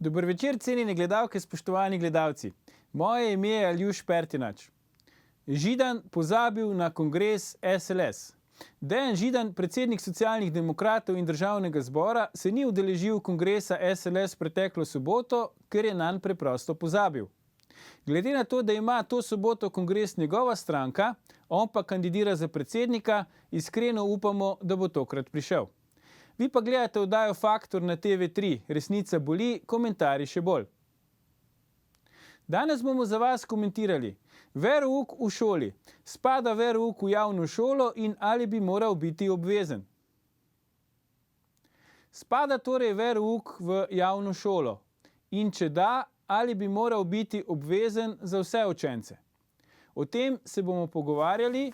Dober večer, cenjene gledalke, spoštovani gledalci. Moje ime je Aljuš Pertinač. Židan pozabil na kongres SLS. Dejan Židan, predsednik Socialnih demokratov in državnega zbora, se ni udeležil kongresa SLS preteklo soboto, ker je nanj preprosto pozabil. Glede na to, da ima to soboto kongres njegova stranka, on pa kandidira za predsednika, iskreno upamo, da bo tokrat prišel. Vi pa gledate oddajo Faktor na TV3, resnica boli, komentarji še bolj. Danes bomo za vas komentirali verouk v šoli. Spada verouk v javno šolo in ali bi moral biti obvezen? Spada torej verouk v javno šolo? In če da, ali bi moral biti obvezen za vse učence? O tem se bomo pogovarjali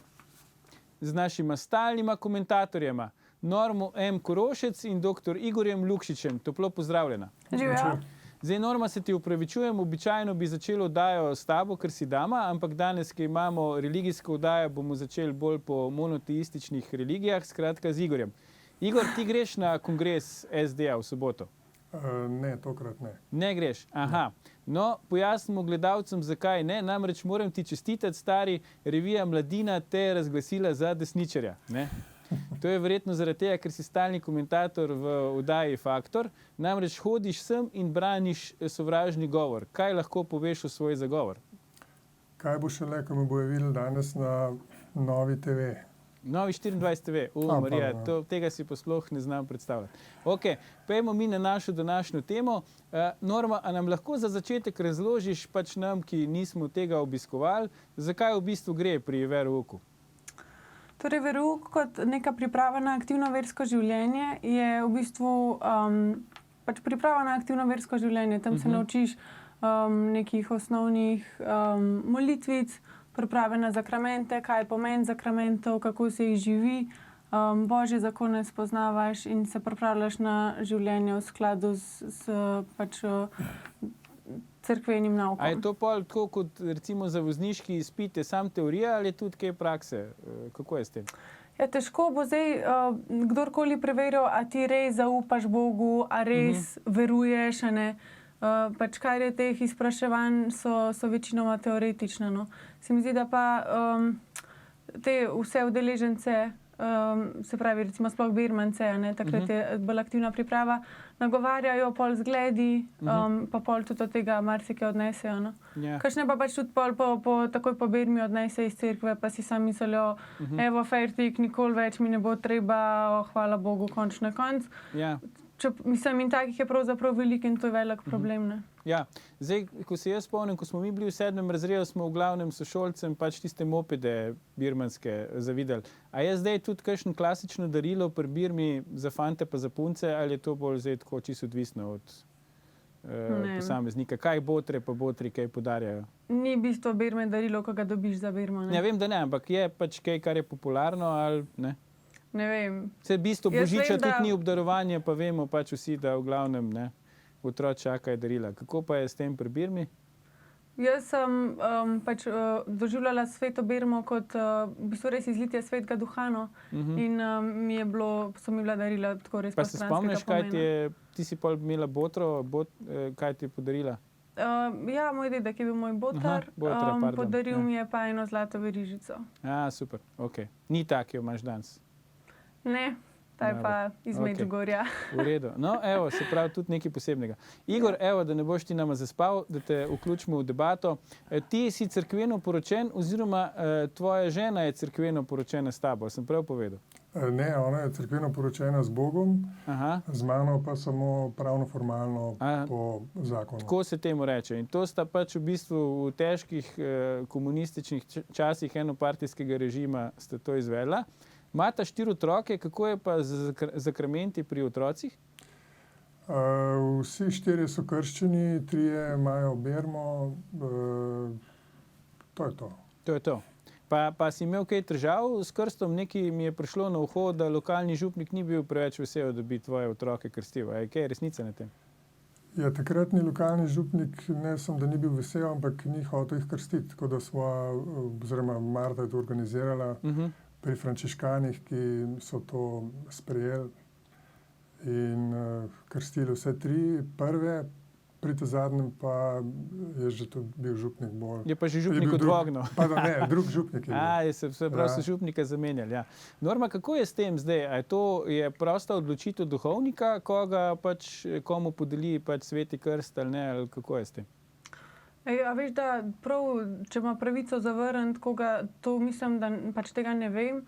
z našima stalnima komentatorjema, Normo M. Korošec in dr. Igorjem Lukšičem. Toplo pozdravljena. Živijo. Zdaj, Norma, se ti upravičujem, običajno bi začelo oddajo s tabo, ker si dama, ampak danes, ki imamo religijsko oddajo, bomo začeli bolj po monoteističnih religijah, skratka z Igorjem. Igor, ti greš na kongres SDA v soboto? Ne, tokrat ne. Ne greš? Aha. No, pojasnimo gledalcem, zakaj ne. Namreč moram ti čestitati, stari, revija Mladina te je razglasila za desničarja, ne? To je verjetno zaradi tega, ker si stalni komentator v oddaji Faktor. Namreč hodiš sem in braniš sovražni govor. Kaj lahko poveš o svoj zagovor? Kaj bo šele, ko me bojo videli danes na Novi TV? Novi 24 TV. Marija, tega si pa sploh ne znam predstavljati. Ok, pojmo mi na našo današnjo temo. Norma, a nam lahko za začetek razložiš pač nam, ki nismo tega obiskovali, zakaj v bistvu gre pri verouku? Torej, verouk kot neka priprava na aktivno versko življenje je v bistvu pač priprava na aktivno versko življenje. Tam se naučiš nekih osnovnih molitvic, priprave na zakramente, kaj je pomen zakramentov, kako se jih živi, Božje zakone spoznavaš in se pripravljaš na življenje v skladu s pač cerkvenim naukom. A je to pol tako kot recimo za vozniški izpit, je sam teorija ali je tudi kaj prakse? Kako je s tem? Ja, težko bo zdaj kdorkoli preveril, a ti res zaupaš Bogu, a res veruješ, a ne. Pač kar je teh izpraševanj so večinoma teoretična. No. Se mi zdi, da pa te vse udeležence, se pravi recimo sploh birmance, takrat je bolj aktivna priprava, nagovarjajo pol zgledi, pa pol tudi od tega marsikaj odnesejo. No. Ja. Kakšne pa pač tudi pol takoj po birmi odnese iz cerkve, pa si sami mislijo, evo, fertik, nikoli več mi ne bo treba, hvala Bogu, končno je konc. Ja. Mislim, in takih je pravzaprav veliko in to je velik problem. Ne? Ja, zdaj, ko se jaz spomnim, ko smo mi bili v 7. razredu, smo v glavnem sošolcem pač tiste mopede birmanske zavideli. A je zdaj tudi kakšno klasično darilo pri Birmi za fante pa za punce, ali je to bolj zdaj tako čisto odvisno od posameznika? Kaj botre pa botri kaj podarjajo? Ni bistvo Birme darilo, ko ga dobiš za Birmo. Ne? Ja, vem, da ne, ampak je pač kaj, kar je popularno ali ne? Ne vem. Se bistvo Božiča tudi ni obdarovanje, pa vemo pač vsi, da v glavnem ne, otroci čakajo darila. Kako pa je s tem pri Birmi? Jaz sem pač doživljala sveto Birmo kot v bistvu res izlitje svetega duha, no. In so mi bila darila tako res postranskega pomena. Pa se spomniš, kaj ti si pol imela botro, kaj ti je podarila? Ja, moj dedek je bil moj botar, podaril mi je pa eno zlato verižico. Super, ok. Ni tak, jo imaš danes? Ne, ta je pa iz Medžugorja. V redu. No, evo, se pravi tudi nekaj posebnega. Igor, evo, da ne boš ti nama zaspal, da te vključimo v debato. Ti si cerkveno poročen oziroma tvoja žena je cerkveno poročena s tabo, sem prav povedal? Ne, ona je cerkveno poročena z Bogom, z mano pa samo pravno formalno po zakonu. Tako se temu reče. In to sta pač v bistvu v težkih komunističnih časih enopartijskega režima sta to izvedla. Imata 4 otroke, kako je pa z zakramenti pri otrocih? Vsi 4 so krščeni, 3 imajo birmo, to je to. To je to. Pa si imel kaj težav s krstom? Nekaj mi je prišlo na uho, da lokalni župnik ni bil preveč vesel, da bi tvoje otroke krstil. A je kaj resnica na tem? Ja, takratni lokalni župnik ne samo, da ni bil vesel, ampak ni hotel jih krstiti, tako da oziroma Marta je to organizirala pri frančiškanih, ki so to sprejeli in krstili vse 3 prve, pri tem zadnjem pa je že tudi bil župnik bolj. Je pa že župnik odvognil. Drug župnik je bil. Se pravi, so župnike zamenjali. Ja. Norma, kako je s tem zdaj? Je prosta odločitev duhovnika, koga pač komu podeli pač sveti krst ali ne, ali kako je s tem? A veš, da prav, če ima pravico zavrniti koga, to mislim, da pač tega ne vem.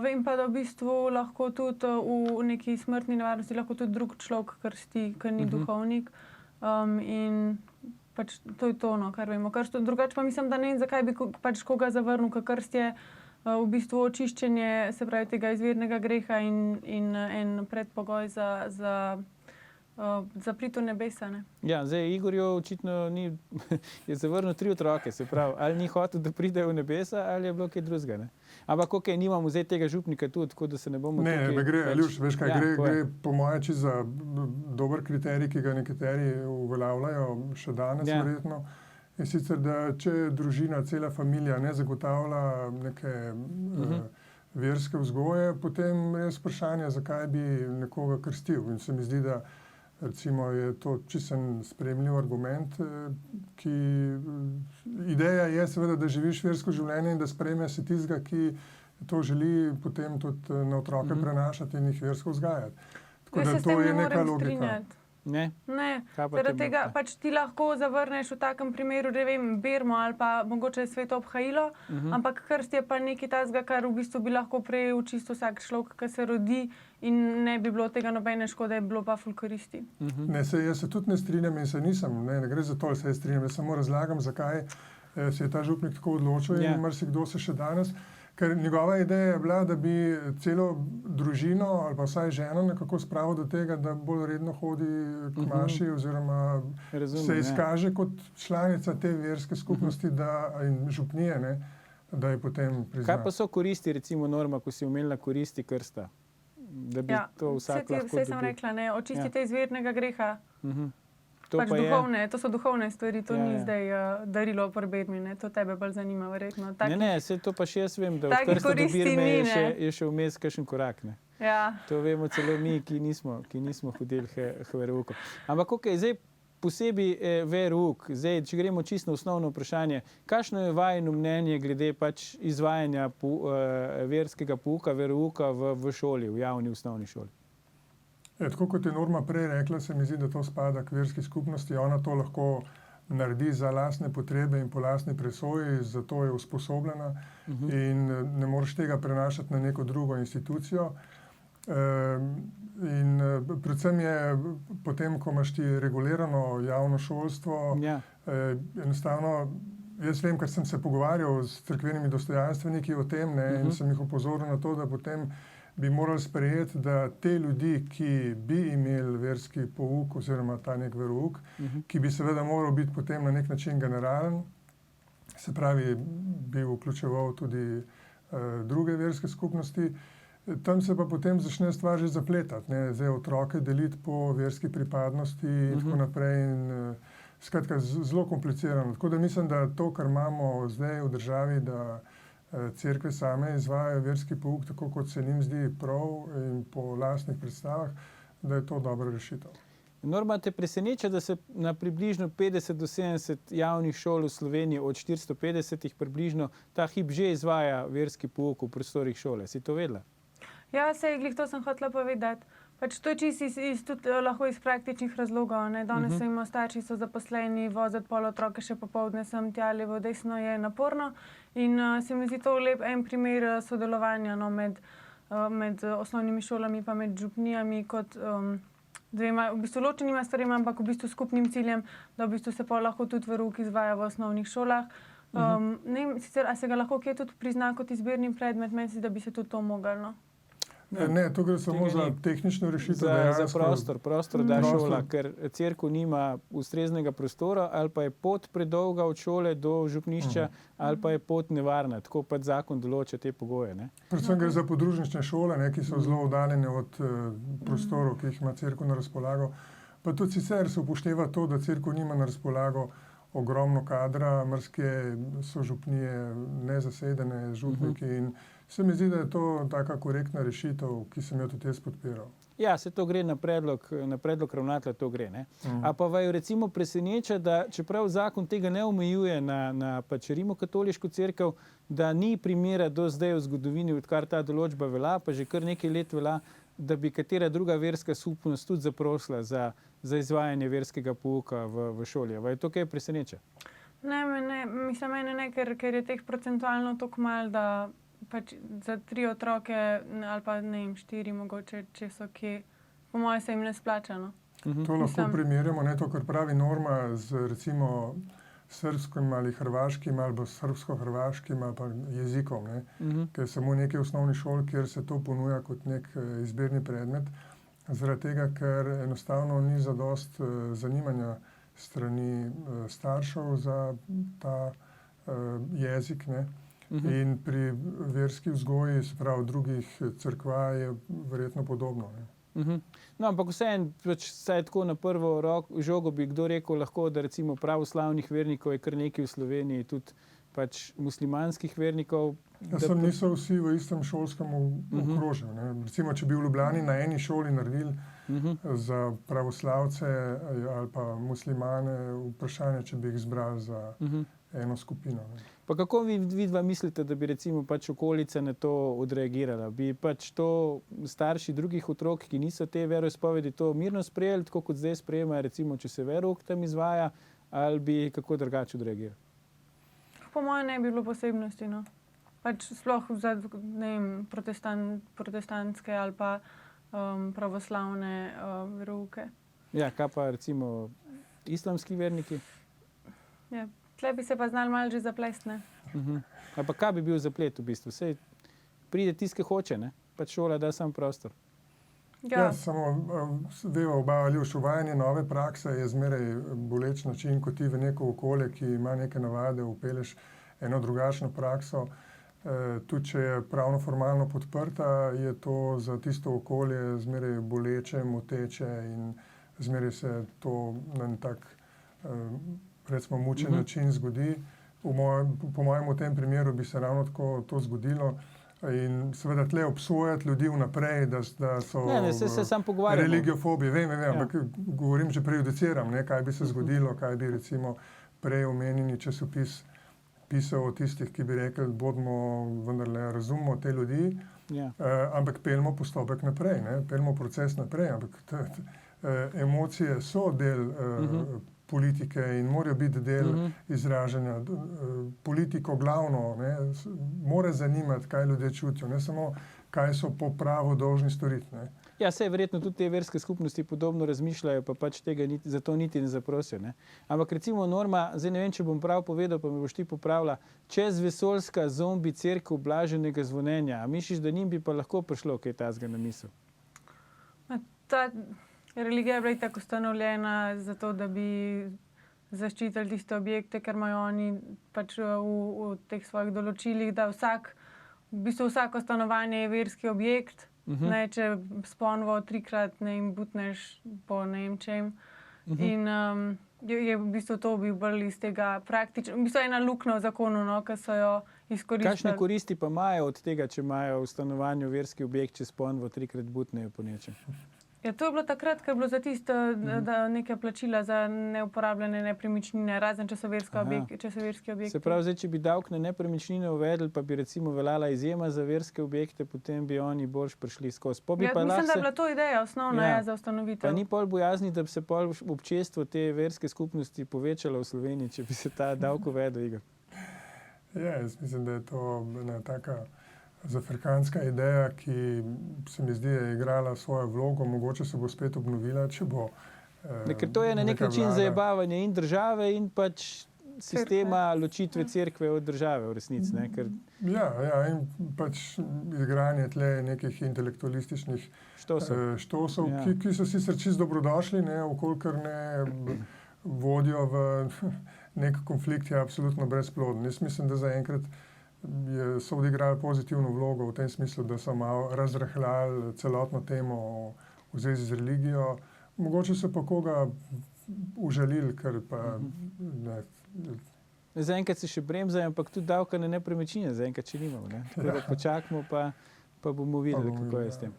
Vem pa, da v bistvu lahko tudi v neki smrtni nevarnosti lahko tudi drug človek krsti, ki ni duhovnik. In pač to je to, no, kar vemo. Drugače pa mislim, da ne vem, zakaj bi pač koga zavrnil, ker krst je v bistvu očiščenje, se pravi, tega izvirnega greha in en predpogoj za prito nebesa. Ne? Ja, zdaj Igorju očitno je zavrnil 3 otroke, se pravi, ali ni hotel, da pride v nebesa, ali je bilo kaj drugega. Ne? Ampak ok, nimamo zdaj tega župnika tudi, tako da se ne bomo... Ne, gre, Aljuš, veš kaj, gre po moje čisto za dober kriterij, ki ga nekateri uveljavljajo še danes verjetno. In sicer, da če družina, cela familija ne zagotavlja neke verske vzgoje, potem je vprašanje, zakaj bi nekoga krstil. In se mi zdi, da recimo je to čisten sprejemljiv argument, ki ideja je seveda, da živiš versko življenje in da sprejmeš se tistega, ki to želi potem tudi na otroke prenašati in jih versko vzgajati. Tako da to je neka logika. Ne? Zaradi tega pač ti lahko zavrneš v takem primeru, ne vem, bermo ali pa mogoče sveto obhajilo, ampak krst je pa nekaj tazga, kar v bistvu bi lahko prejel čisto vsak človek, ki se rodi in ne bi bilo tega nobene škode, bi bilo pa ful koristi. Ne, jaz se tudi ne strinjam in se nisem, ne gre za to, da se strinjam, jaz samo razlagam, zakaj se je ta župnik tako odločil in marsikdo se še danes. Ker njegova ideja je bila, da bi celo družino ali pa vsaj ženo nekako spravil do tega, da bolj redno hodi k maši oziroma se izkaže kot članica te verske skupnosti in župnije, ne, da je potem prizna. Kaj pa so koristi, recimo Norma, ko si omenila koristi krsta? Da bi to vsak lahko dobil. Vse sem rekla, ne, očistite izvirnega greha. To so duhovne stvari, to ni zdaj darilo pri bermi, to tebe bolj zanima verjetno. Ne, saj to pa še jaz vem, da od krsta do birme je še vmes kakšen korak. Ne. Ja. To vemo celo mi, ki nismo hodili k verouku. Ampak ok, zdaj posebej verouk, zdaj, če gremo čisto na osnovno vprašanje, kakšno je vajino mnenje glede pač izvajanja verskega pouka, verouka v šoli, v javni osnovni šoli? Tako kot je Norma prej rekla, se mi zdi, da to spada k verski skupnosti. Ona to lahko naredi za lastne potrebe in po lastni presoji, zato je usposobljena in ne moreš tega prenašati na neko drugo institucijo. In predvsem je potem, ko imaš ti regulirano javno šolstvo, enostavno, jaz vem, ker sem se pogovarjal s cerkvenimi dostojanstveniki o tem, in sem jih opozoril na to, da potem bi morali sprejeti, da te ljudi, ki bi imeli verski pouk oziroma ta nek verouk, ki bi seveda moral biti potem na nek način generalen, se pravi, bi vključeval tudi druge verske skupnosti, tam se pa potem začne stvar že zapletati. Zdaj otroke deliti po verski pripadnosti in tako naprej. Skratka, zelo komplicirano. Tako da mislim, da to, kar imamo zdaj v državi, da cerkve same izvajajo verski pouk, tako kot se njim zdi prav in po lastnih predstavah, da je to dobra rešitev. Norma, te preseneča, da se na približno 50 do 70 javnih šol v Sloveniji od 450 približno ta hip že izvaja verski pouk v prostorih šole. Si to vedela? Ja, glih to sem hotela povedati. Pač to je čisto lahko iz praktičnih razlogov. Danes so jim starši so zaposleni, voziti pol otroke še popoldne sem tja, levo, desno je naporno. In se mi zdi to lep en primer sodelovanja med osnovnimi šolami pa med župnijami kot dvema, v bistvu ločenima stvarima, ampak v bistvu skupnim ciljem, da v bistvu se pol lahko tudi verouk izvaja v osnovnih šolah. Ne vem, sicer, a se ga lahko kje tudi prizna kot izbirni predmet, meni se, da bi se tudi to moglo. Ne, to gre samo za tehnično rešitev. Za prostor da šola, ker cerkev nima ustreznega prostora, ali pa je pot predolga od šole do župnišča, ali pa je pot nevarna. Tako pač zakon določa te pogoje. Ne? Predvsem gre za podružnične šole, ki so zelo oddaljene od prostorov, ki jih ima cerkev na razpolago. Pa tudi sicer se upošteva to, da cerkev nima na razpolago ogromno kadra, marsikje so župnije nezasedene z župniki in se mi zdi, da je to taka korektna rešitev, ki sem jo tudi jaz podpiral. Ja, se to gre na predlog ravnatelja, to gre. A pa vaju recimo preseneča, da čeprav zakon tega ne omejuje na pač rimokatoliško cerkev, da ni primera do zdaj v zgodovini, odkar ta določba velja, pa že kar nekaj let velja, da bi katera druga verska skupnost tudi zaprosila za izvajanje verskega pouka v šoli. Vaju to kaj preseneča? Ne, mislim, mene ne, ker je teh procentualno toliko malo, da pač za 3 otroke ali pa ne vem, 4 mogoče, če so kje, po mojem se jim ne splača. No. To lahko primerjamo, ne to, kar pravi norma z recimo srbskim ali hrvaškim ali srbsko-hrvaškim ali pa jezikom, ker je samo nekaj osnovnih šol, kjer se to ponuja kot nek izbirni predmet, zaradi tega, ker enostavno ni zadost zanimanja strani staršev za ta jezik, ne. In pri verski vzgoji, se pravi v drugih cerkvah, je verjetno podobno. No, ampak vseeno, saj tako na prvo žogo bi kdo rekel lahko, da recimo pravoslavnih vernikov je kar nekaj v Sloveniji, tudi pač muslimanskih vernikov. Niso vsi v istem šolskem okrožju. Recimo, če bi v Ljubljani na eni šoli naredili za pravoslavce ali pa muslimane, vprašanje, če bi jih zbrali za eno skupino. Pa kako vi dva mislite, da bi recimo pač okolica na to odreagirala? Bi pač to starši drugih otrok, ki niso te veroizpovedi, to mirno sprejeli, tako kot zdaj sprejemajo, recimo, če se verouk tam izvaja, ali bi kako drugače odreagirali? Po mojem ne bi bilo posebnosti, no. Pač sploh za, ne vem, protestantske ali pa pravoslavne verouke. Ja, kaj pa recimo islamski verniki? Ja, tle bi se pa znali malo že zaplesti, ne. A pa kaj bi bil zaplet v bistvu? Sej pride tisti, ki hoče, ne? Pač šola da sam prostor. Ja, samo veva oba, Aljuš, uvajanje nove prakse je zmeraj boleč način, ko ti v neko okolje, ki ima neke navade, vpelješ eno drugačno prakso. Tudi če je pravno formalno podprta, je to za tisto okolje zmeraj boleče, moteče in zmeraj se to na en tak, recimo, mučen način zgodi. Po mojem v tem primeru bi se ravno tako to zgodilo. In seveda tle obsojati ljudi vnaprej, da so religiofobi. Vem, ampak govorim, že prejudiciram, kaj bi se zgodilo, kaj bi recimo prej omenjeni časopis pisal o tistih, ki bi rekli, bodimo vendarle razumemo te ljudi, ampak peljemo postopek naprej, peljemo proces naprej, ampak emocije so del politike in morajo biti del izražanja. Politiko glavno mora zanimati, kaj ljudje čutijo, ne samo, kaj so po pravu dolžni storiti. Ja, saj verjetno tudi te verske skupnosti podobno razmišljajo, pa pač tega zato niti ne zaprosijo. Ampak recimo norma, zdaj ne vem, če bom prav povedal, pa me boš ti popravila, čez vesoljska zombi cerkev blaženega zvonjenja. A misliš, da njim bi pa lahko prišlo kaj takega na misel? Ta religija je bila tako ustanovljena zato, da bi zaščitili tiste objekte, ker imajo oni pač v teh svojih določilih, da v bistvu vsako stanovanje je verski objekt. Ne, če sponvo 3-krat ne jim butneš po ne vem čem. In je v bistvu to bil bolj iz tega praktično. V bistvu je ena luknja v zakonu, ki so jo izkoristili. Kakšne koristi pa imajo od tega, če imajo v stanovanju verski objekt, če sponvo 3-krat butnejo po nečem? Ja, to je bilo takrat, ker je bilo za tisto neke plačila za neuporabljene nepremičnine, razen če so verski objekti. Se pravi, zdaj, če bi davek na nepremičnine uvedli, pa bi recimo veljala izjema za verske objekte, potem bi oni boljš prišli skozi. Mislim, da je bila to ideja osnovna za ustanovitev. Pa ni pol bojazni, da bi se pol občestvo te verske skupnosti povečalo v Sloveniji, če bi se ta davek uvedel, Igor? Ja, jaz mislim, da je to ena taka zafrikanska ideja, ki se mi zdi, je igrala svojo vlogo, mogoče se bo spet obnovila, če bo ker to je na nek način zajebavanje in države in pač sistema ločitve cerkve od države v resnici. Ja, in pač igranje tle nekih intelektualističnih štosov, ki so sicer čisto dobrodošli, vkolikor ne vodijo v nek konflikt, je absolutno brezploden. Jaz mislim, da zaenkrat so odigrali pozitivno vlogo v tem smislu, da so malo razrahljali celotno temo v zvezi z religijo. Mogoče so pa koga užalili, ker pa ne. Zaenkrat se še bremzajo, ampak tudi davka na nepremičnine zaenkrat še nimamo. Tako da počakamo, pa bomo videli, kako je s tem.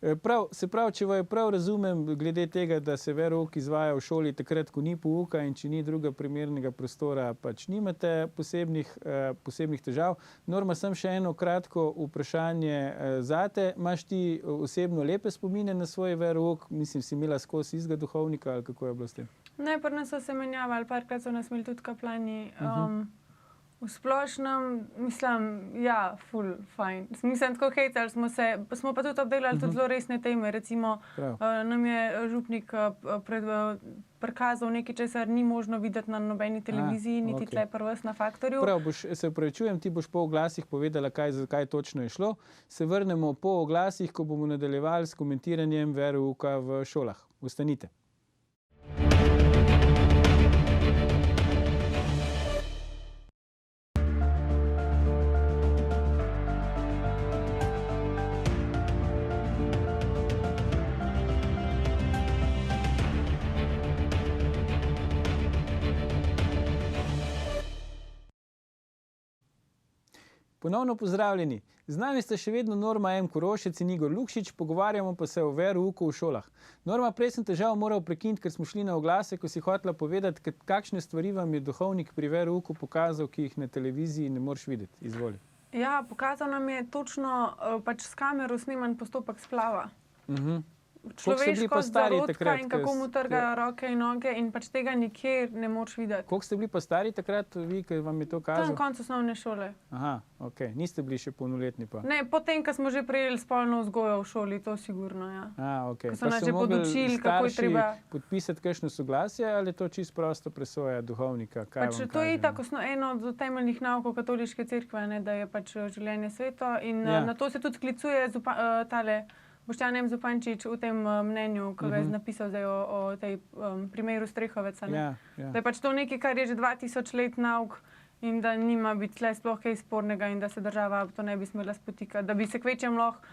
Se pravi, če vaju prav razumem, glede tega, da se verouk izvaja v šoli takrat, ko ni pouka in če ni druga primernega prostora, pač nimate posebnih težav. Norma, sem še eno kratko vprašanje zate. Imaš ti osebno lepe spomine na svoj verouk? Mislim, si imela skozi istega duhovnika ali kako je bilo s tem? Ne, pri nas so se menjavali, parkrat so nas imeli tudi kaplani. V splošnem, mislim, ja, ful, fajn. Mislim, tako hecali smo pa tudi obdelali tudi zelo resne teme. Recimo, nam je župnik prikazal nekaj, česar ni možno videti na nobeni televiziji, niti tle pri vas na Faktorju. Prav, se upravičujem, ti boš po oglasih povedala, kaj točno je šlo. Se vrnemo po oglasih, ko bomo nadaljevali s komentiranjem verouka v šolah. Ostanite. Ponovno pozdravljeni. Z nami sta še vedno Norma M. Korošec in Igor Lukšič, pogovarjamo pa se o verouku v šolah. Norma, prej sem te žal moral prekiniti, ker smo šli na oglase, ko si hotela povedati, kakšne stvari vam je duhovnik pri verouku pokazal, ki jih na televiziji ne moreš videti. Izvoli. Ja, pokazal nam je točno pač s kamero sneman postopek splava. Človeško zarodka in kako mu trgajo roke in noge in pač tega nikjer ne moreš videti. Koliko ste bili pa stari takrat, vi, ki vam je to kazal? To je na koncu osnovne šole. Aha, ok. Niste bili še polnoletni pa? Ne, potem, ko smo že prejeli spolno vzgojo v šoli, to sigurno, ja. Ok. Ko so nas že podučili, kako je treba podpisati kakšno soglasje ali je to čisto prosto presoja duhovnika? Pač to je itak eno od temeljnih naukov katoliške cerkve, da je pač življenje sveto in na to se tudi sklicuje tale Boštjan M. Zupančič v tem mnenju, ko ga je napisal zdaj o tej primeru Strehoveca. Da je pač to nekaj, kar je že 2000 let nauk in da nima biti tle sploh kaj spornega in da se država to ne bi smela spotikati. Da bi se kvečem lahko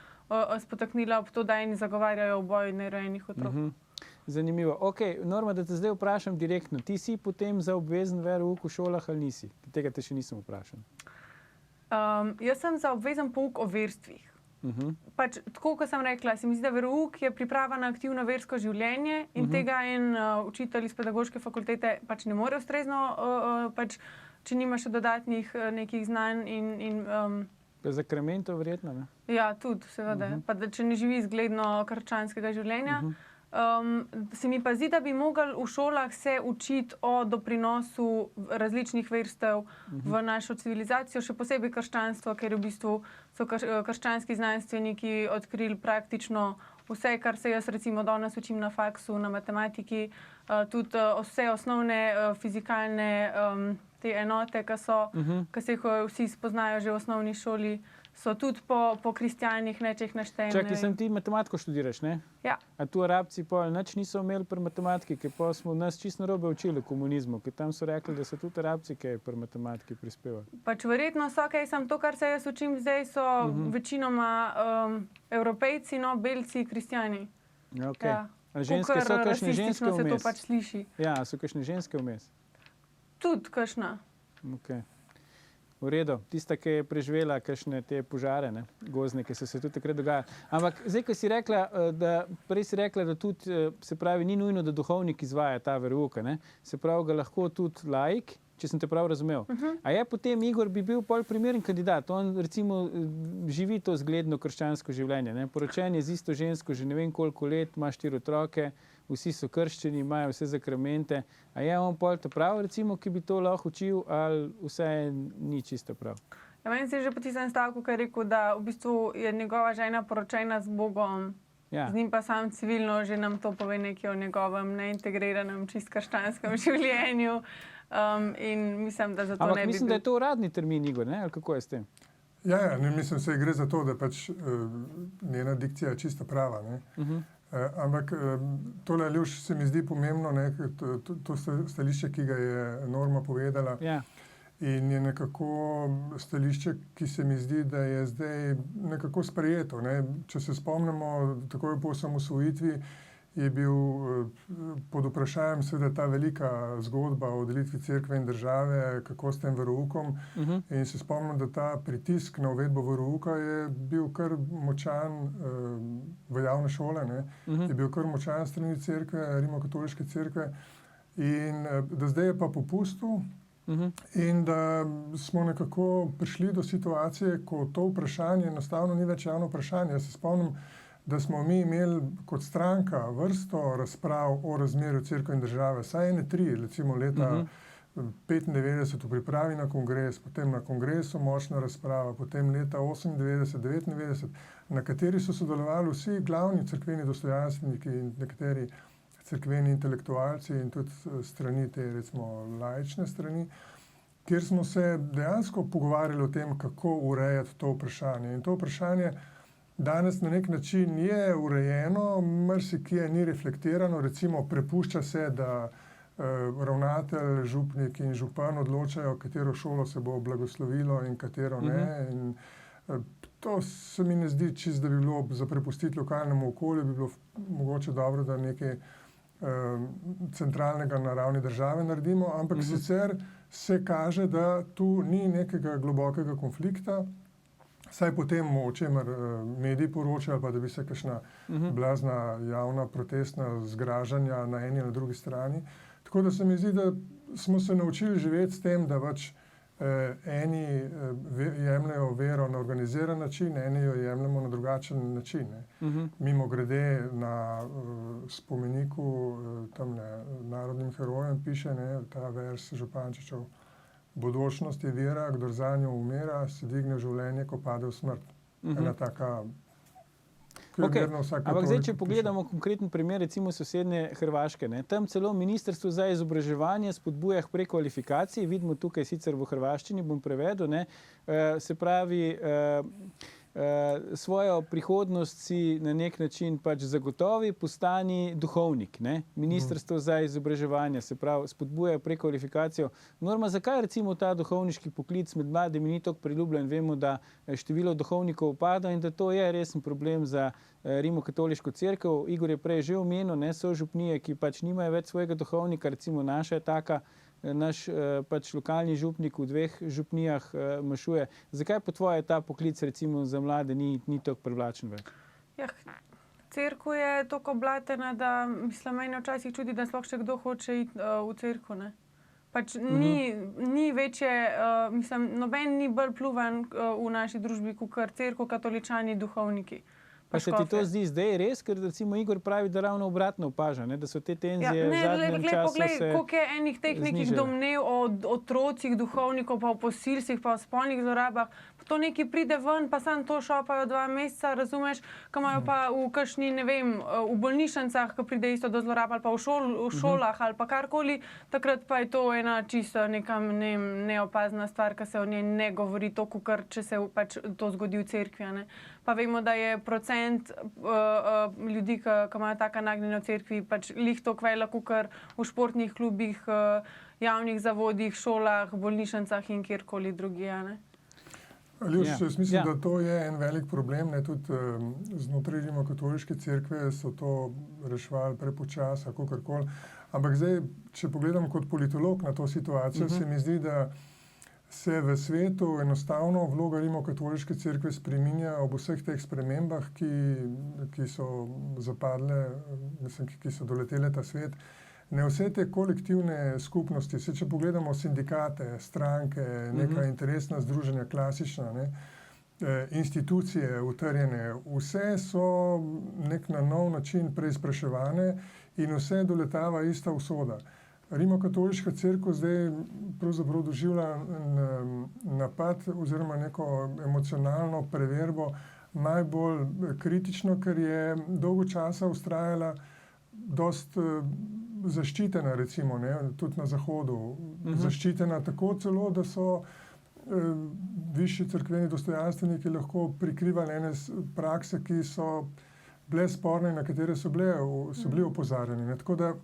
spotaknila ob to, da eni zagovarjajo oboj nerojenih otrok. Zanimivo. Ok, Norma, da te zdaj vprašam direktno. Ti si potem za obvezen verouk v šolah ali nisi? Tega te še nisem vprašal. Jaz sem za obvezen pouk o verstvih. Pač, tako, kot sem rekla, se mi zdi, da verouk je priprava na aktivno versko življenje in tega en učitelj iz pedagoške fakultete pač ne more ustrezno, pač, če nima še dodatnih nekih znanj in Zakramentov verjetno, ne? Ja, tudi, seveda. Pa da če ne živi zgledno krščanskega življenja. Se mi pa zdi, da bi mogli v šolah se učiti o doprinosu različnih verstev v našo civilizacijo, še posebej krščanstvo, ker v bistvu so krščanski znanstveniki odkrili praktično vse, kar se jaz recimo danes učim na faksu, na matematiki, tudi vse osnovne fizikalne te enote, ki se jih vsi spoznajo že v osnovni šoli, so tudi po kristjanih, če jih naštejem. Čakaj, sem ti matematiko študiraš, ne? Ja. A tu Arabci nič niso imeli pri matematiki, ker pa smo nas čisto narobe učili komunizmu, ker tam so rekli, da so tudi Arabci kaj pri matematiki prispevali. Pač verjetno so kaj, samo to, kar se jaz učim zdaj, so večinoma Evropejci, belci, kristjani. Ok. A ženske so kakšne ženske vmes? Se to pač sliši. Ja, so kakšne ženske vmes? Tudi kakšna. Ok. V redu, tista, ki je preživela kakšne te požare, gozne, ki so se tudi takrat dogajali. Ampak zdaj, ko si rekla, prej si rekla, da tudi, se pravi, ni nujno, da duhovnik izvaja ta verouk, se pravi, ga lahko tudi laik, če sem te prav razumel. A je potem Igor bi bil pol primeren kandidat? On recimo živi to zgledno krščansko življenje, poročen je z isto žensko že ne vem koliko let, ima 4 otroke, vsi so krščeni, imajo vse zakramente. A je on pol ta prav, recimo, ki bi to lahko učil, ali vse ni čisto prav? Ja, meni se je že po tistem stavku, ki je rekel, da v bistvu je njegova žena poročena z Bogom, z njim pa sam civilno, že nam to pove nekaj o njegovem neintegriranem, čist krščanskem življenju. In mislim, da zato ne bi bil. Ampak mislim, da je to uradni termin, Igor, ali kako je s tem? Ja, mislim, se gre za to, da pač njena dikcija je čisto prava, ampak tole, Aljuš, se mi zdi pomembno, to stališče, ki ga je Norma povedala, in je nekako stališče, ki se mi zdi, da je zdaj nekako sprejeto. Če se spomnimo, takoj po osamosvojitvi je bil pod vprašanjem seveda ta velika zgodba o delitvi cerkve in države, kako s tem veroukom. In se spomnim, da ta pritisk na uvedbo verouka je bil kar močan v javne šole, je bil kar močan strani cerkve, rimokatoliške cerkve. In da zdaj je pa popustil in da smo nekako prišli do situacije, ko to vprašanje enostavno ni več javno vprašanje. Jaz se spomnim, da smo mi imeli kot stranka vrsto razprav o razmerju cerkve in države, saj ene 3, recimo leta 95 v pripravi na kongres, potem na kongresu močna razprava, potem leta 98, 99, na kateri so sodelovali vsi glavni cerkveni dostojanstveniki in nekateri cerkveni intelektualci in tudi strani te, recimo, laične strani, kjer smo se dejansko pogovarjali o tem, kako urejati to vprašanje. In to vprašanje danes na nek način je urejeno, marsikje ni reflektirano, recimo prepušča se, da ravnatelj, župnik in župan odločajo, katero šolo se bo blagoslovilo in katero ne. In to se mi ne zdi čisto, da bi bilo za prepustiti lokalnemu okolju, bi bilo mogoče dobro, da nekaj centralnega na ravni države naredimo, ampak sicer se kaže, da tu ni nekega globokega konflikta, saj potem, o čemer mediji poročajo, pa da bi se kakšna blazna javna protestna zgražanja na eni ali na drugi strani. Tako da se mi zdi, da smo se naučili živeti s tem, da pač eni jemljajo vero na organiziran način, eni jo jemljemo na drugačen način. Mimogrede na spomeniku tamle narodnim herojem piše, ta vers Župančičev: bodočnost je vera, kdor zanjo umira, se digne v življenje, ko pade v smrt. Ena taka, ki je verno vsak katolik. Ampak zdaj, če pogledamo konkreten primer, recimo sosednje Hrvaške, tam celo Ministrstvo za izobraževanje spodbuja k prekvalifikaciji, vidimo tukaj sicer v hrvaščini, bom prevedel, se pravi, svojo prihodnost si na nek način pač zagotovi, postani duhovnik. Ministrstvo za izobraževanje, se pravi, spodbuja prekvalifikacijo. Norma, zakaj recimo ta duhovniški poklic med mladimi ni tako priljubljen? Vemo, da število duhovnikov upada in da to je resen problem za rimokatoliško cerkev. Igor je prej že omenil, so župnije, ki pač nimajo več svojega duhovnika, recimo naša je taka, naš pač lokalni župnik v 2 župnijah mašuje. Zakaj po tvoje ta poklic recimo za mlade ni tako privlačen več? Cerkev je toliko blatena, da mislim, mene včasih čudi, da sploh še kdo hoče iti v cerkev. Pač ni večje, mislim, noben ni bolj pljuvan v naši družbi, kot cerkev, katoličani, duhovniki. Pa se ti to zdi zdaj res, ker recimo Igor pravi, da ravno obratno opaža, da so te tenzije v zadnjem času se znižajo. Koliko je enih teh nekih domnev o otrocih duhovnikov, pa o posilstvih, pa o spolnih zlorabah. To nekaj pride ven, pa samo to šopajo 2 meseca, razumeš, ko imajo pa v kakšni, ne vem, v bolnišnicah, ko pride isto do zlorab, ali pa v šolah, ali pa karkoli, takrat pa je to ena čisto neka neopazna stvar, ki se o njej ne govori toliko, kar če se pač to zgodi v cerkvi. Pa vemo, da je procent ljudi, ki imajo taka nagnjenja v cerkvi, pač lih toliko velik, kot v športnih klubih, javnih zavodih, šolah, bolnišnicah in kjerkoli drugje. Aljuš, jaz mislim, da to je en velik problem. Tudi znotraj rimokatoliške cerkve so to reševali prepočasi, kakorkoli. Ampak zdaj, če pogledam kot politolog na to situacijo, se mi zdi, da se v svetu enostavno vloga rimokatoliške cerkve spreminja ob vseh teh spremembah, ki so zapadle, mislim, ki so doletele ta svet. Ne vse te kolektivne skupnosti, če pogledamo sindikate, stranke, neka interesna združenja, klasična, institucije utrjene, vse so nek na nov način preizpraševane in vse doletava ista usoda. Rimokatoliška cerkev zdaj pravzaprav doživlja napad oziroma neko emocionalno preverbo najbolj kritično, ker je dolgo časa vztrajala dost zaščitena, recimo, tudi na Zahodu. Zaščitena tako celo, da so višji cerkveni dostojanstveniki lahko prikrivali ene prakse, ki so bile sporne, na katere so bili opozarjani. Tako da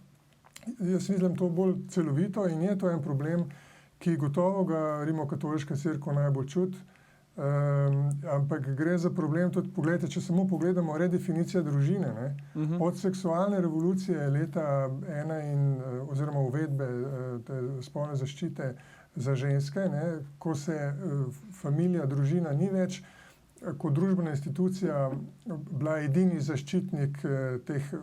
jaz mislim to bolj celovito in je to en problem, ki gotovo ga rimokatoliška cerkev najbolj čuti. Ampak gre za problem tudi, poglejte, če samo pogledamo redefinicija družine, ne? Od seksualne revolucije leta oziroma uvedbe te spolne zaščite za ženske, ne? Ko se familija, družina ni več kot družbena institucija bila edini zaščitnik teh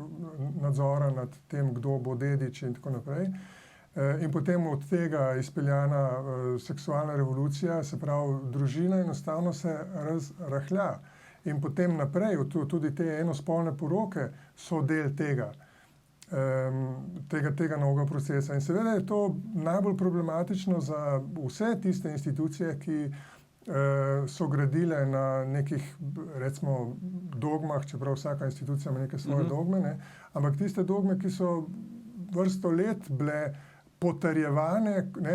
nadzora nad tem, kdo bo dedič in tako naprej. In potem od tega izpeljana seksualna revolucija, se pravi, družina enostavno se razrahlja. In potem naprej, tudi te enospolne poroke so del tega novega procesa. In seveda je to najbolj problematično za vse tiste institucije, ki so gradile na nekih, recimo, dogmah, čeprav vsaka institucija ima neke svoje dogme, ne? Ampak tiste dogme, ki so vrsto let bile potrjevane, ne,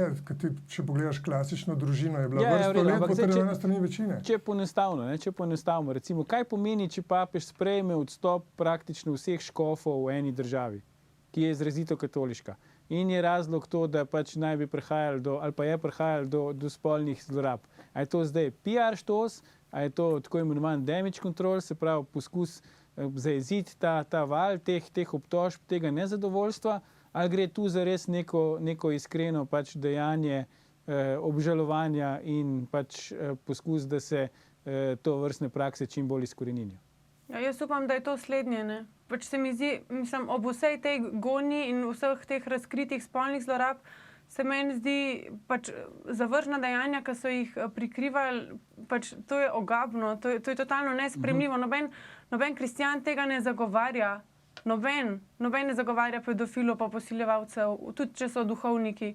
če pogledaš klasično družino, je bila vrsto let potrjevana strani večine. Če poenostavimo, recimo, kaj pomeni, če papež sprejme odstop praktično vseh škofov v eni državi, ki je izrazito katoliška. In je razlog to, da pač naj bi prihajalo do spolnih zlorab. A je to zdaj PR štos, a je to tako imenovan damage control, se pravi poskus zajeziti ta val teh obtožb, tega nezadovoljstva, ali gre tu za res neko iskreno pač dejanje obžalovanja in pač poskus, da se to vrstne prakse čim bolj izkoreninijo? Ja, jaz upam, da je to slednje, ne. Pač se mi zdi, ob vsej tej gonji in vseh teh razkritih spolnih zlorab, se meni zdi pač zavržna dejanja, ki so jih prikrivali, pač to je ogabno, to je totalno nesprejemljivo. Noben kristjan tega ne zagovarja. Noben ne zagovarja pedofilov pa posiljevalcev, tudi če so duhovniki.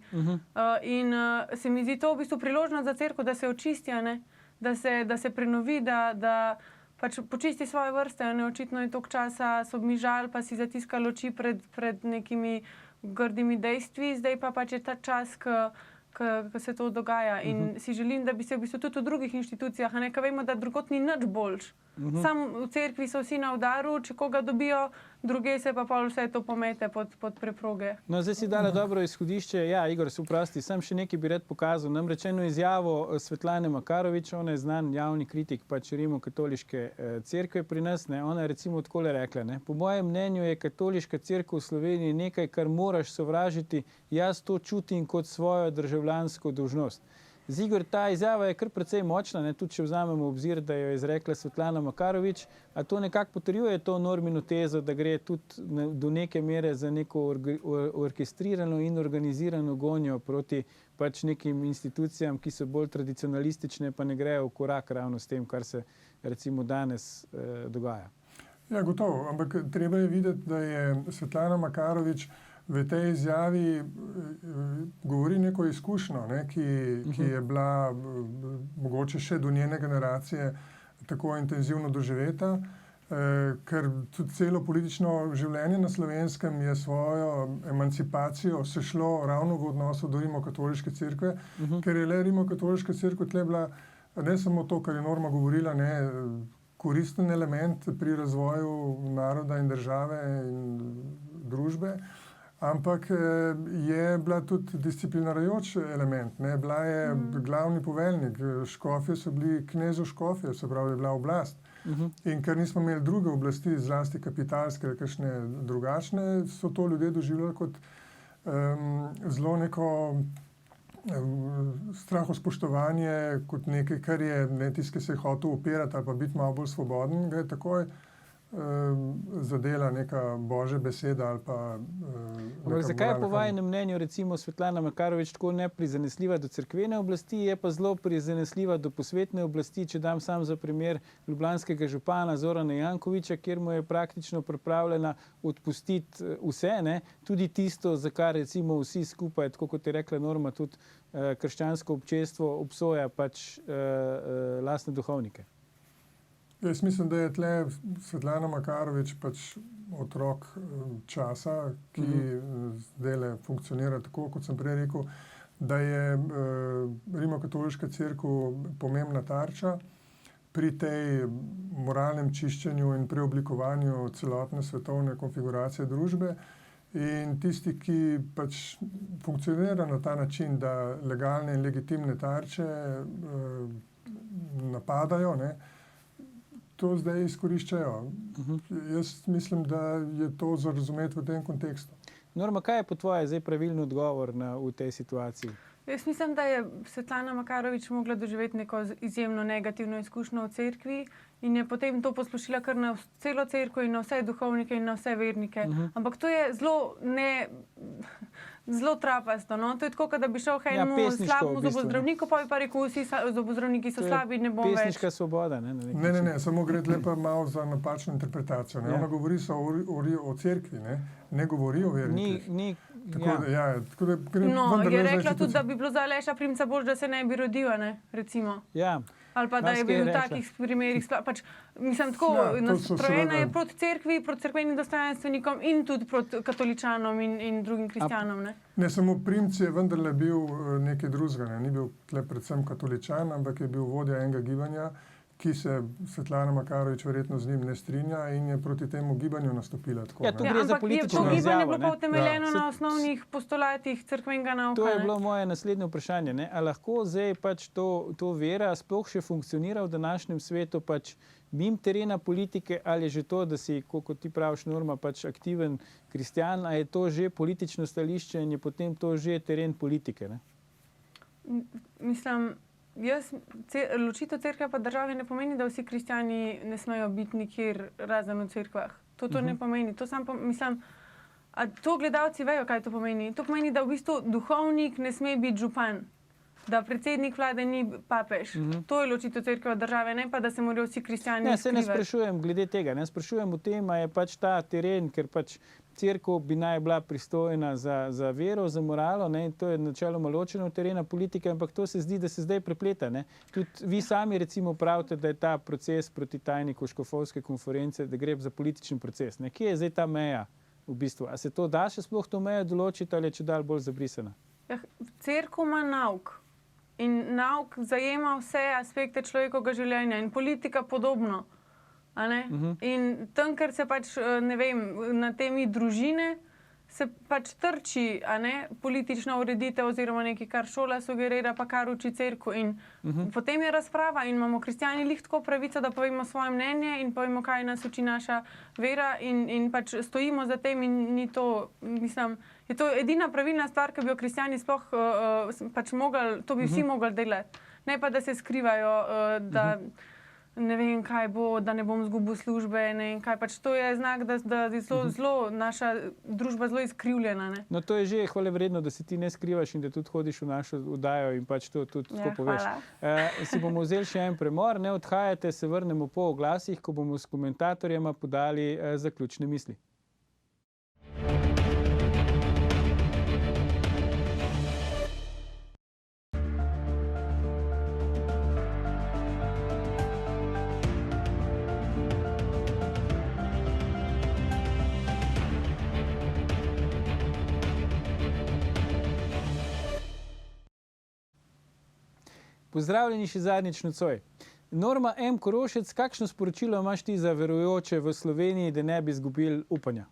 In se mi zdi to v bistvu priložnost za cerkev, da se očisti, ne? Da se prenovi, da pač počisti svoje vrste. Ne? Očitno je toliko časa so mižali pa si zatiskali oči pred nekimi grdimi dejstvi, zdaj pa pač je ta čas, ko se to dogaja. In si želim, da bi se v bistvu tudi v drugih inštitucijah, a ne, ker vemo, da drugod ni nič boljš. Samo v cerkvi so vsi na udaru, če koga dobijo, druge se pa pol vse to pomete pod preproge. No, zdaj si dala dobro izhodišče. Ja, Igor, se oprosti, sam še nekaj bi rad pokazal. Namreč eno izjavo Svetlane Makarovič, ona je znan javni kritik pač rimokatoliške cerkve pri nas, ne. Ona je recimo takole rekla, ne. Po mojem mnenju je katoliška cerkev v Sloveniji nekaj, kar moraš sovražiti. Jaz to čutim kot svojo državljansko dolžnost. Igor, ta izjava je kar precej močna, ne, tudi če vzamemo v obzir, da jo je izrekla Svetlana Makarovič, a to nekako potrjuje to normino tezo, da gre tudi do neke mere za neko orkestrirano in organizirano gonjo proti pač nekim institucijam, ki so bolj tradicionalistične, pa ne grejo v korak ravno s tem, kar se recimo danes dogaja. Ja, gotovo, ampak treba je videti, da je Svetlana Makarovič v tej izjavi govori neko izkušnjo, ne, ki je bila mogoče še do njene generacije tako intenzivno doživeta, ker tudi celo politično življenje na Slovenskem je svojo emancipacijo sešlo ravno v odnosu do rimokatoliške cerkve, ker je le rimokatoliška cerkev tle bila ne samo to, kar je Norma govorila, ne, koristen element pri razvoju naroda in države in družbe, ampak je bila tudi disciplinirajoč element, ne, bila je glavni poveljnik, škofje so bili knezov škofje, se pravi, je bila oblast. In ker nismo imeli druge oblasti, zlasti kapitalske ali kakšne drugačne, so to ljudje doživljali kot zelo neko strahospoštovanje, kot nekaj, kar je, ne, tisti, ki se je hotel upirati ali pa biti malo bolj svoboden, ga je takoj zadela neka božja beseda ali pa zakaj je po vajenem mnenju recimo Svetlana Makarovič tako neprizanesljiva do cerkvene oblasti, je pa zelo prizanesljiva do posvetne oblasti, če dam sam za primer ljubljanskega župana Zorana Jankovića, kjer mu je praktično pripravljena odpustiti vse, ne, tudi tisto, za kar recimo vsi skupaj, tako kot je rekla Norma, tudi krščansko občestvo obsoja pač lastne duhovnike. Jaz mislim, da je tle Svetlana Makarovič pač otrok časa, ki zdajle funkcionira tako, kot sem prej rekel, da je rimokatoliška cerkev pomembna tarča pri tej moralnem čiščenju in preoblikovanju celotne svetovne konfiguracije družbe. In tisti, ki pač funkcionira na ta način, da legalne in legitimne tarče napadajo, ne, to zdaj izkoriščajo. Jaz mislim, da je to za razumeti v tem kontekstu. Norma, kaj je po tvoje zdaj pravilni odgovor v tej situaciji? Jaz mislim, da je Svetlana Makarovič mogla doživeti neko izjemno negativno izkušnjo v cerkvi in je potem to poslušila kar na celo cerkev in na vse duhovnike in na vse vernike. Ampak to je zelo trapasto. No? To je tako, da bi šel enemu slabemu zobozdravniku, pa bi pa rekel, vsi zobozdravniki so slabi in ne bom več. Pesniška svoboda, ne? Ne, samo gre lepa malo za napačno interpretacijo. Ne? Ona govori o cerkvi, ne govori o vernikih. Je rekla tudi, da bi bilo za Aleša Primca bolj, da se ne bi rodil, recimo. Ja. Ali pa da je bil v takih primerih. Mislim, tako nastrojena je proti cerkvi, proti cerkvenim dostojanstvenikom in tudi proti katoličanom in drugim kristjanom. Ne, samo Primc je vendarle bil nekaj drugega. Ni bil predvsem katoličan, ampak je bil vodja enega gibanja, ki se Svetlana Makarovič verjetno z njim ne strinja in je proti temu gibanju nastopila. Tako, to gre za politično izjavo. To gibanje je bilo pa utemeljeno na osnovnih postulatih cerkvenega nauka. To je bilo moje naslednje vprašanje. A lahko zdaj to vera sploh še funkcionira v današnjem svetu, mimo terena politike, ali je že to, da si, kot ti praviš, Norma, aktiven kristjan, a je to že politično stališče in je potem to že teren politike? Ne? Mislim, ločitev cerkve pa države ne pomeni, da vsi kristjani ne smejo biti nikjer razen v cerkvah. To ne pomeni. To gledalci vejo, kaj to pomeni. To pomeni, da v bistvu duhovnik ne sme biti župan, da predsednik vlade ni papež. To je ločitev cerkve od države, ne pa da se morajo vsi kristjani skrivati. Ne sprašujem glede tega, ne sprašujem o tem, a je ta teren, ker cerkev bi naj bila pristojna za vero, za moralo, ne, in to je načeloma ločeno od terena politike, ampak to se zdi, da se zdaj prepleta. Ne. Tudi vi sami recimo pravite, da je ta proces proti tajniku škofovske konference, da gre za politični proces. Ne. Kje je zdaj ta meja v bistvu? A se to da še sploh to mejo določiti ali je čedalje bolj zabrisana? Cerkev ima nauk in nauk zajema vse aspekte človekovega življenja in politika podobno. In tam, ker se na temi družine se trči politična ureditev oziroma nekaj, kar šola sugerira, pa kar uči cerkev. In potem je razprava in imamo kristjani tako pravico, da povemo svoje mnenje in povemo, kaj nas uči naša vera in stojimo za tem in ni to, mislim, je to edina pravilna stvar, ki bi jo kristjani sploh mogli, to bi vsi mogli delati. Ne pa, da se skrivajo, da ne vem, kaj bo, da ne bom izgubil službe. To je znak, da je zelo naša družba zelo izkrivljena. Ne? No, to je že hvalevredno, da se ti ne skrivaš in da tudi hodiš v našo oddajo in to tudi tako poveš. Si bomo vzeli še en premor, ne odhajate, se vrnemo po oglasih, ko bomo s komentatorjema podali zaključne misli. Pozdravljeni še zadnjič nocoj. Norma M. Korošec, kakšno sporočilo imaš ti za verujoče v Sloveniji, da ne bi izgubili upanja?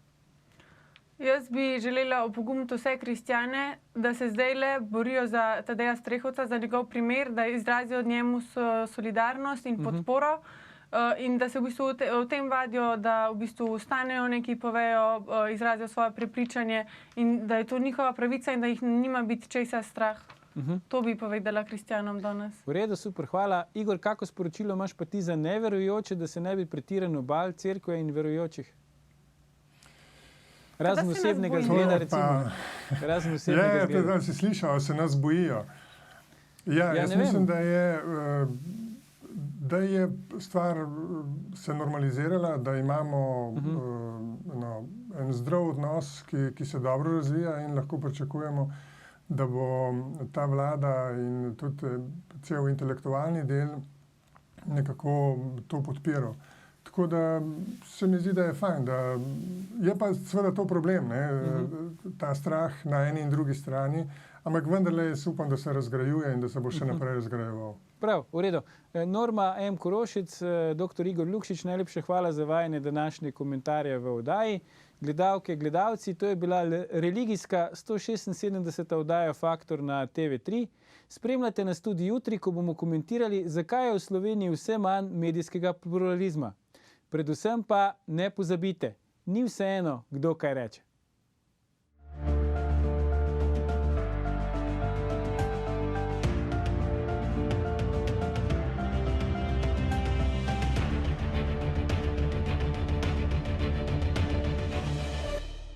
Jaz bi želela opogumiti vse kristjane, da se zdajle borijo za Tadeja Strehovca, za njegov primer, da izrazijo njemu solidarnost in podporo in da se v bistvu v tem vadijo, da v bistvu vstanejo, nekaj povejo, izrazijo svoje prepričanje in da je to njihova pravica in da jih nima biti česa strah. To bi povedala kristjanom danes. V redu, super, hvala. Igor, kako sporočilo imaš pa ti za neverujoče, da se ne bi pretirano bali cerkve in verujočih? Razen osebnega zgleda, recimo. Razen osebnega zgleda. Si slišal, se nas bojijo. Jaz mislim, da je stvar se normalizirala, da imamo en zdrav odnos, ki se dobro razvija in lahko pričakujemo, da bo ta vlada in tudi cel intelektualni del nekako to podpiral. Tako da se mi zdi, da je fajn. Je pa seveda to problem, ta strah na eni in drugi strani, ampak vendarle jaz upam, da se razgrajuje in da se bo še naprej razgrajeval. Prav, v redu. Norma M. Korošec, dr. Igor Lukšič, najlepša hvala za vajine današnje komentarje v oddaji. gledalke, gledalci, to je bila religijska 176. oddaja Faktor na TV3. Spremljate nas tudi jutri, ko bomo komentirali, zakaj je v Sloveniji vse manj medijskega pluralizma. Predvsem pa ne pozabite, ni vseeno, kdo kaj reče.